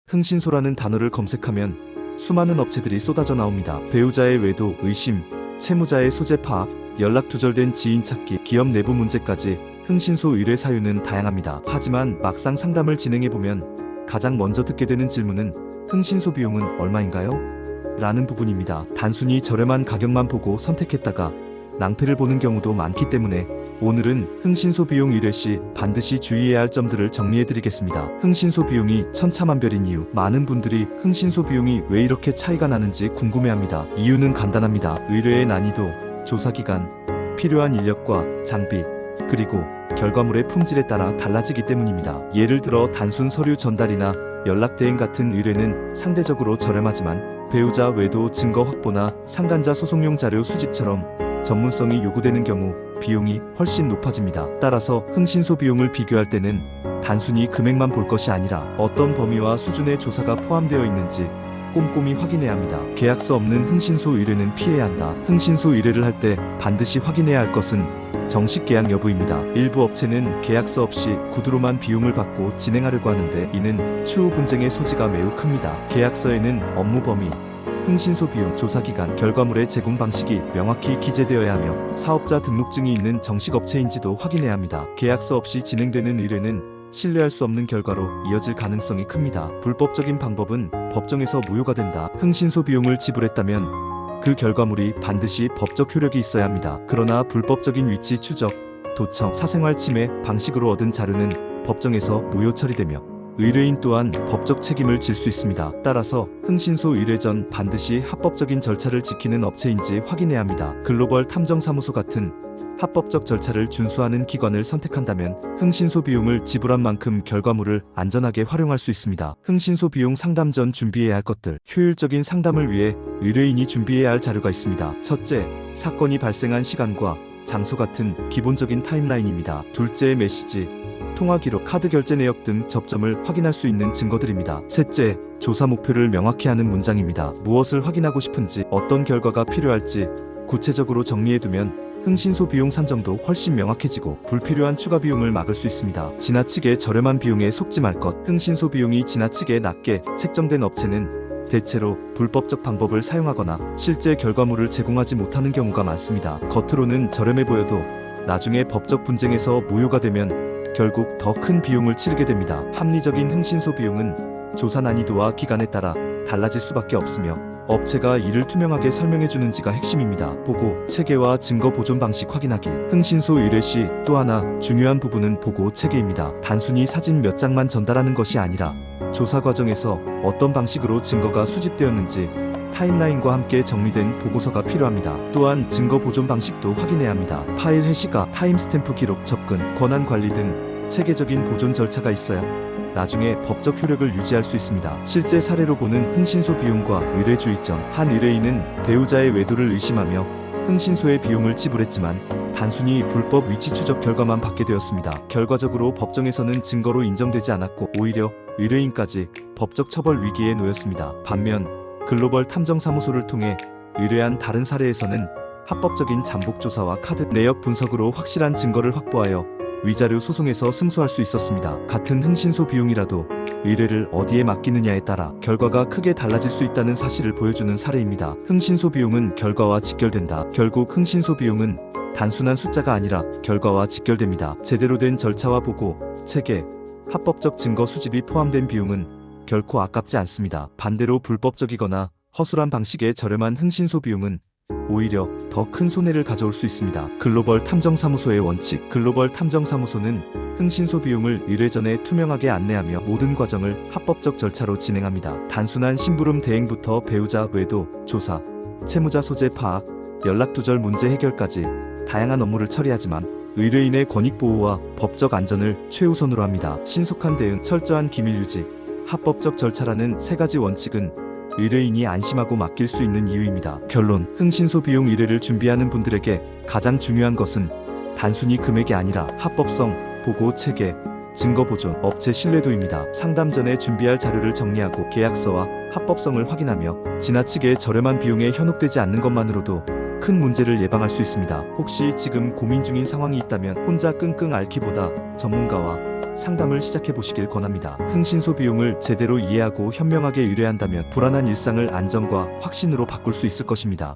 흥신소라는 단어를 검색하면 수많은 업체들이 쏟아져 나옵니다. 배우자의 외도, 의심, 채무자의 소재 파악, 연락 두절된 지인 찾기, 기업 내부 문제까지 흥신소 의뢰 사유는 다양합니다. 하지만 막상 상담을 진행해보면 가장 먼저 듣게 되는 질문은 흥신소 비용은 얼마인가요? 라는 부분입니다. 단순히 저렴한 가격만 보고 선택했다가 낭패를 보는 경우도 많기 때문에 오늘은 흥신소 비용 의뢰 시 반드시 주의해야 할 점들을 정리해드리겠습니다. 흥신소 비용이 천차만별인 이유. 많은 분들이 흥신소 비용이 왜 이렇게 차이가 나는지 궁금해합니다. 이유는 간단합니다. 의뢰의 난이도, 조사기간, 필요한 인력과 장비, 그리고 결과물의 품질에 따라 달라지기 때문입니다. 예를 들어 단순 서류 전달이나 연락 대행 같은 의뢰는 상대적으로 저렴하지만 배우자 외도 증거 확보나 상간자 소송용 자료 수집처럼 전문성이 요구되는 경우 비용이 훨씬 높아집니다. 따라서 흥신소 비용을 비교할 때는 단순히 금액만 볼 것이 아니라 어떤 범위와 수준의 조사가 포함되어 있는지 꼼꼼히 확인해야 합니다. 계약서 없는 흥신소 의뢰는 피해야 한다. 흥신소 의뢰를 할 때 반드시 확인해야 할 것은 정식 계약 여부입니다. 일부 업체는 계약서 없이 구두로만 비용을 받고 진행하려고 하는데 이는 추후 분쟁의 소지가 매우 큽니다. 계약서에는 업무 범위, 흥신소 비용, 조사기간, 결과물의 제공 방식이 명확히 기재되어야 하며 사업자 등록증이 있는 정식 업체인지도 확인해야 합니다. 계약서 없이 진행되는 의뢰는 신뢰할 수 없는 결과로 이어질 가능성이 큽니다. 불법적인 방법은 법정에서 무효가 된다. 흥신소 비용을 지불했다면 그 결과물이 반드시 법적 효력이 있어야 합니다. 그러나 불법적인 위치 추적, 도청, 사생활 침해 방식으로 얻은 자료는 법정에서 무효 처리되며 의뢰인 또한 법적 책임을 질 수 있습니다. 따라서 흥신소 의뢰 전 반드시 합법적인 절차를 지키는 업체인지 확인해야 합니다. 글로벌 탐정사무소 같은 합법적 절차를 준수하는 기관을 선택한다면 흥신소 비용을 지불한 만큼 결과물을 안전하게 활용할 수 있습니다. 흥신소 비용 상담 전 준비해야 할 것들. 효율적인 상담을 위해 의뢰인이 준비해야 할 자료가 있습니다. 첫째, 사건이 발생한 시간과 장소 같은 기본적인 타임라인입니다. 둘째, 메시지, 통화 기록, 카드 결제 내역 등 접점을 확인할 수 있는 증거들입니다. 셋째, 조사 목표를 명확히 하는 문장입니다. 무엇을 확인하고 싶은지, 어떤 결과가 필요할지 구체적으로 정리해두면 흥신소 비용 산정도 훨씬 명확해지고 불필요한 추가 비용을 막을 수 있습니다. 지나치게 저렴한 비용에 속지 말 것. 흥신소 비용이 지나치게 낮게 책정된 업체는 대체로 불법적 방법을 사용하거나 실제 결과물을 제공하지 못하는 경우가 많습니다. 겉으로는 저렴해 보여도 나중에 법적 분쟁에서 무효가 되면 결국 더 큰 비용을 치르게 됩니다. 합리적인 흥신소 비용은 조사 난이도와 기간에 따라 달라질 수밖에 없으며 업체가 이를 투명하게 설명해주는지가 핵심입니다. 보고, 체계와 증거 보존 방식 확인하기. 흥신소 의뢰 시 또 하나 중요한 부분은 보고 체계입니다. 단순히 사진 몇 장만 전달하는 것이 아니라 조사 과정에서 어떤 방식으로 증거가 수집되었는지 타임라인과 함께 정리된 보고서가 필요합니다. 또한 증거 보존 방식도 확인해야 합니다. 파일 해시가, 타임스탬프 기록, 접근, 권한 관리 등 체계적인 보존 절차가 있어야 나중에 법적 효력을 유지할 수 있습니다. 실제 사례로 보는 흥신소 비용과 의뢰주의점. 한 의뢰인은 배우자의 외도를 의심하며 흥신소의 비용을 지불했지만 단순히 불법 위치 추적 결과만 받게 되었습니다. 결과적으로 법정에서는 증거로 인정되지 않았고 오히려 의뢰인까지 법적 처벌 위기에 놓였습니다. 반면 글로벌 탐정사무소를 통해 의뢰한 다른 사례에서는 합법적인 잠복 조사와 카드 내역 분석으로 확실한 증거를 확보하여 위자료 소송에서 승소할 수 있었습니다. 같은 흥신소 비용이라도 의뢰를 어디에 맡기느냐에 따라 결과가 크게 달라질 수 있다는 사실을 보여주는 사례입니다. 흥신소 비용은 결과와 직결된다. 결국 흥신소 비용은 단순한 숫자가 아니라 결과와 직결됩니다. 제대로 된 절차와 보고, 체계, 합법적 증거 수집이 포함된 비용은 결코 아깝지 않습니다. 반대로 불법적이거나 허술한 방식의 저렴한 흥신소 비용은 오히려 더 큰 손해를 가져올 수 있습니다. 글로벌 탐정사무소의 원칙. 글로벌 탐정사무소는 흥신소 비용을 의뢰 전에 투명하게 안내하며 모든 과정을 합법적 절차로 진행합니다. 단순한 심부름 대행부터 배우자 외도, 조사, 채무자 소재 파악, 연락 두절 문제 해결까지 다양한 업무를 처리하지만 의뢰인의 권익 보호와 법적 안전을 최우선으로 합니다. 신속한 대응, 철저한 기밀 유지, 합법적 절차라는 세 가지 원칙은 의뢰인이 안심하고 맡길 수 있는 이유입니다. 결론, 흥신소 비용 의뢰를 준비하는 분들에게 가장 중요한 것은 단순히 금액이 아니라 합법성, 보고 체계, 증거 보존, 업체 신뢰도입니다. 상담 전에 준비할 자료를 정리하고 계약서와 합법성을 확인하며 지나치게 저렴한 비용에 현혹되지 않는 것만으로도 큰 문제를 예방할 수 있습니다. 혹시 지금 고민 중인 상황이 있다면 혼자 끙끙 앓기보다 전문가와 상담을 시작해 보시길 권합니다. 흥신소 비용을 제대로 이해하고 현명하게 의뢰한다면 불안한 일상을 안정과 확신으로 바꿀 수 있을 것입니다.